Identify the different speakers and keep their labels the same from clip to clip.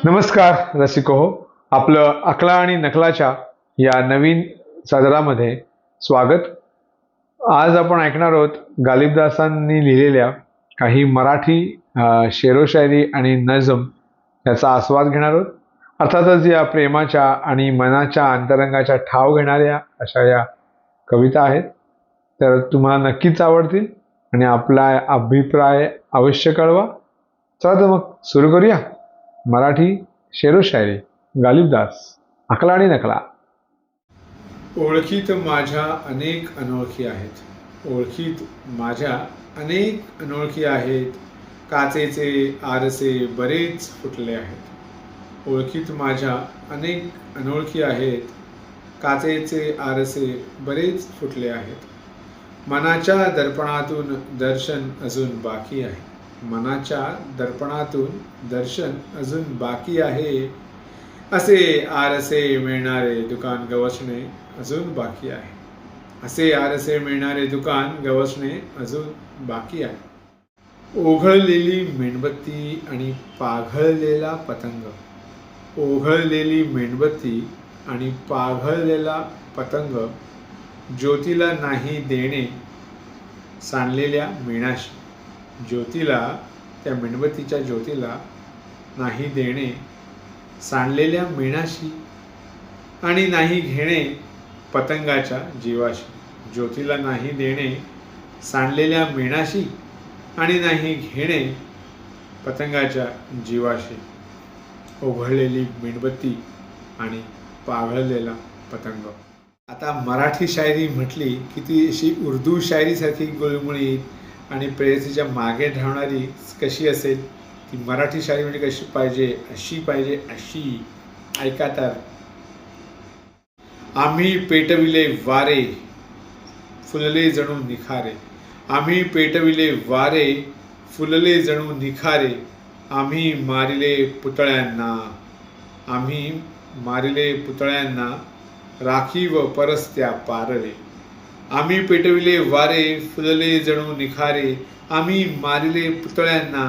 Speaker 1: नमस्कार रसिको हो, आपलं अकला आणि नकलाच्या या नवीन सदरामध्ये स्वागत. आज आपण ऐकणार आहोत गालिबदासांनी लिहिलेल्या काही मराठी शेरोशायरी आणि नजम याचा आस्वाद घेणार आहोत. अर्थातच या प्रेमाच्या आणि मनाच्या अंतरंगाच्या ठाव घेणाऱ्या अशा या कविता आहेत, तर तुम्हाला नक्कीच आवडतील आणि आपला अभिप्राय अवश्य कळवा. चला तर मग सुरू करूया. मराठी शेरोशायरी गालिबदास, अकला आणि नकला. ओळखीत माझ्या अनेक अनोळखी आहेत, ओळखीत माझ्या अनेक अनोळखी आहेत, काचेचे आरसे बरेच फुटले आहेत. ओळखीत माझ्या अनेक अनोळखी आहेत, काचेचे आरसे बरेच फुटले आहेत. मनाच्या दर्पणातून दर्शन अजून बाकी आहे, मनाच्या दर्पणातून दर्शन अजून बाकी आहे. असे आरसे मिळणारे दुकान गवसणे अजून बाकी आहे, असे आरसे मिळणारे दुकान गवसणे अजून बाकी आहे. ओघळलेली मेणबत्ती आणि पाघळलेला पतंग, ओघळलेली मेणबत्ती आणि पाघळलेला पतंग, ज्योतीला नाही देणे सांडलेल्या मेणाशी, ज्योतीला त्या मेणबत्तीच्या ज्योतीला नाही देणे सांडलेल्या मेणाशी, आणि नाही घेणे पतंगाच्या जीवाशी, ज्योतीला नाही देणे सांडलेल्या मेणाशी, आणि नाही घेणे पतंगाच्या जीवाशी. ओघळलेली मेणबत्ती आणि पाघळलेला पतंग. आता मराठी शायरी म्हटली की ती अशी उर्दू शायरीसारखी गुळमुळीत आणि प्रेयसीच्या मागे धावणारी कशी असेल, ती मराठी शायरी म्हणजे कशी पाहिजे, अशी पाहिजे, अशी. ऐका तर. आम्ही पेटविले वारे फुलले जणू निखारे, आम्ही पेटविले वारे फुलले जणू निखारे, आम्ही मारिले पुतळ्यांना, आम्ही मारिले पुतळ्यांना, राखीव परस्त्या पारवे. आम्ही पेटविले वारे फुलले जणू निखारे, आम्ही मारिले पुतळ्यांना,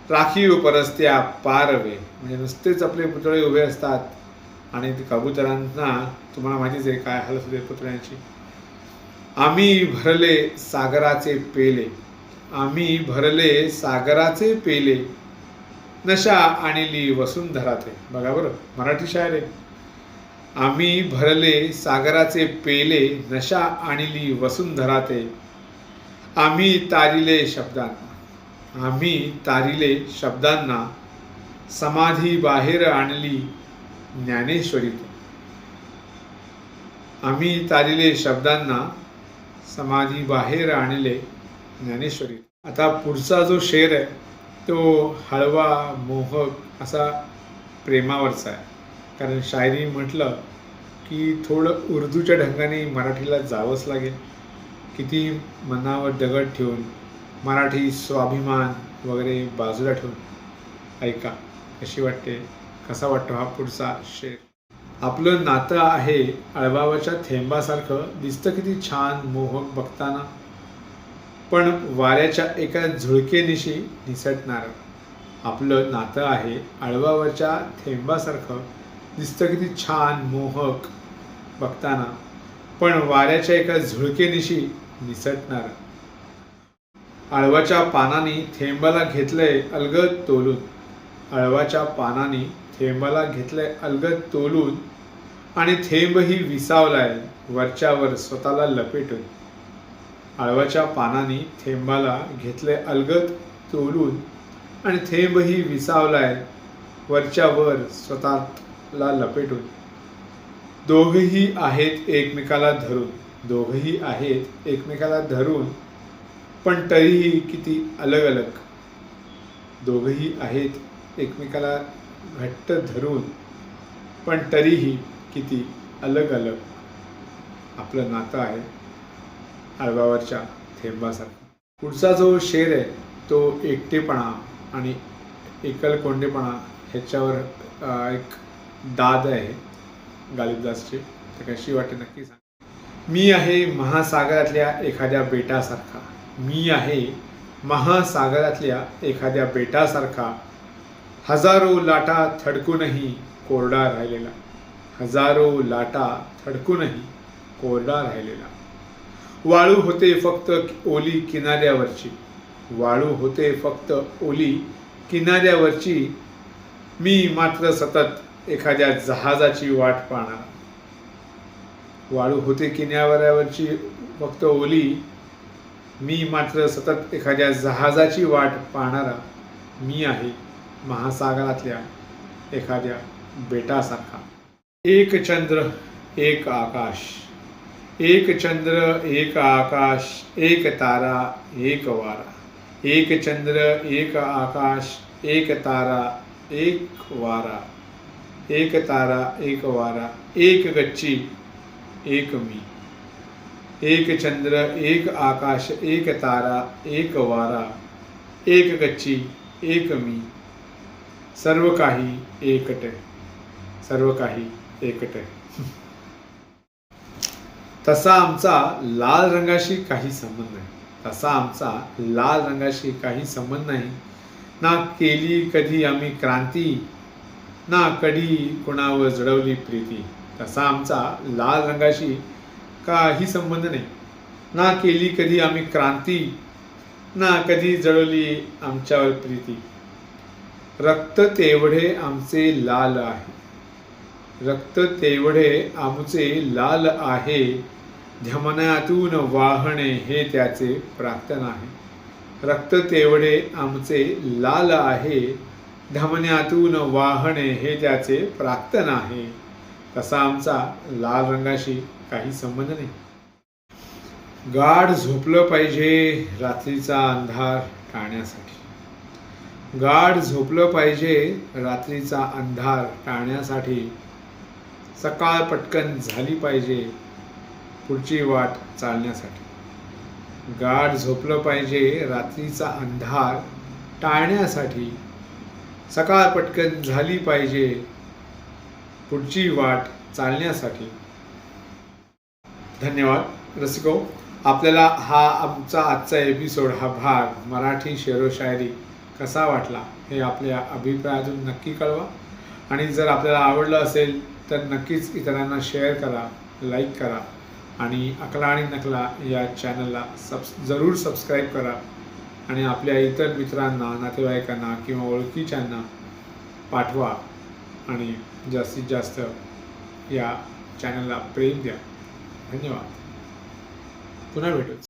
Speaker 1: राखीव परस्त्या पारवे. म्हणजे नुसतेच आपले पुतळे उभे असतात आणि कबुतरांना तुम्हाला माहितीच आहे काय हालत होते पुतळ्यांची. आम्ही भरले सागराचे पेले, आम्ही भरले सागराचे पेले, नशा आणली वसुंधराते. बघा बरं, मराठी शायर आहे. आम्ही भरले सागराचे पेले, नशा आणली वसुंधराते, आम्ही तारिले शब्दांना, आम्ही तारिले शब्दांना, समाधी बाहेर आणली ज्ञानेश्वरीत. आम्ही तारिले शब्दांना, समाधी बाहेर आणले ज्ञानेश्वरीत. आता पुढचा जो शेर आहे तो हळवा मोहक असा प्रेमावरचा आहे. कारण शायरी म्हटलं की थोडं उर्दूच्या ढंगाने मराठीला जावंच लागेल. किती मनावर दगड ठेवून मराठी स्वाभिमान वगैरे बाजूला ठेवून ऐका कशी वाटते, कसा वाटतो हा पुढचा शेर. आपलं नातं आहे अळवावच्या थेंबासारखं, दिसतं किती छान मोहक बघताना, पण वाऱ्याच्या एका झुळकेनिशी निसटणार. आपलं नातं आहे अळवावच्या थेंबासारखं, दिसतं किती छान मोहक बघताना, पण वाऱ्याच्या एका झुळकेनिशी निसटणार. अळवाच्या पानांनी थेंबाला घेतलंय अलगद तोलून, अळवाच्या पानांनी थेंबाला घेतलंय अलगद तोलून, आणि थेंबही विसावलाय वरच्यावर स्वतःला लपेटून. अळवाच्या पानांनी थेंबाला घेतलंय अलगद तोलून, आणि थेंबही विसावलाय वरच्यावर स्वतःला लपेटून. दोघही आहेत एकमेकाला धरून, दोघही आहेत एकमेकाला धरून, पण तरीही किती अलग अलग. दोघही आहेत एकमेकाला घट्ट धरून, पण तरीही किती अलग अलग. आपलं नातं आहे अळवावरच्या थेंबासारखं. पुढचा जो शेर आहे तो एकटेपणा आणि एकलकोंडेपणा ह्याच्यावर एक दाद आहे गालिबदासची. तर कशी वाटते नक्की सांग. मी आहे महासागरातल्या एखाद्या बेटासारखा, मी आहे महासागरातल्या एखाद्या बेटासारखा, हजारो लाटा थडकूनही कोरडा राहिलेला, हजारो लाटा थडकूनही कोरडा राहिलेला. वाळू होते फक्त ओली किनाऱ्यावरची, वाळू होते फक्त ओली किनाऱ्यावरची, मी मात्र सतत एखाद्या जहाजाची वाट पाहणार. वाळू होते किनाऱ्यावरची फक्त ओली, मी मात्र सतत एखाद्या जहाजाची वाट पाहणारा. मी आहे महासागरातल्या एखाद्या बेटासारखा. एक चंद्र एक आकाश, एक चंद्र एक आकाश, एक तारा एक वारा. एक चंद्र एक आकाश, एक तारा एक वारा. एक तारा एक वारा, एक गच्ची एक मी. एक चंद्र एक आकाश, एक तारा एक वारा, एक गच्ची एक मी. सर्व काही एकटे, सर्व काही एकटे. तसा आमचा लाल रंगाशी काही संबंध नाही, तसा आमचा लाल रंगाशी काही संबंध नाही. ना केली कधी आम्ही क्रांती, ना कधी कुणावर जडवली प्रीती. तसा आमचा लाल रंगाशी काही संबंध नाही. ना केली कधी आम्ही क्रांती, ना कधी जळवली आमच्यावर प्रीती. रक्त तेवढे आमचे लाल आहे, रक्त तेवढे आमचे लाल आहे. धमन्यातून वाहणे हे त्याचे प्रार्थना आहे. रक्त तेवढे आमचे लाल आहे, धमन्यातून वाहणे हे त्याचे प्रार्थना आहे. तसा आमचा लाल रंगाशी काही संबंध नाही. गाढ झोपलं पाहिजे रात्रीचा अंधार टाळण्यासाठी, गाढ झोपलं पाहिजे रात्रीचा अंधार टाळण्यासाठी. सकाळ पटकन झाली पाहिजे पुढची वाट चालण्यासाठी. गाढ झोपलं पाहिजे रात्रीचा अंधार टाळण्यासाठी. सकाळ पटकन झाली पाहिजे पुढची वाट चालण्यासाठी. धन्यवाद रसिको. आपल्याला हा आमचा आजचा एपिसोड, हा भाग मराठी शेरोशायरी कसा वाटला हे आपल्या अभिप्रायातून नक्की कळवा. आणि जर आपल्याला आवडलं असेल तर नक्कीच इतरांना शेअर करा, लाईक करा आणि अकला आणि नकला या चॅनलला जरूर सबस्क्राईब करा. आणि आपल्या इतर मित्रांना, नातेवाईकांना किंवा ओळखीच्यांना पाठवा आणि जास्तीत जास्त या चॅनलला प्रेम द्या. धन्यवाद. पुन्हा भेटू.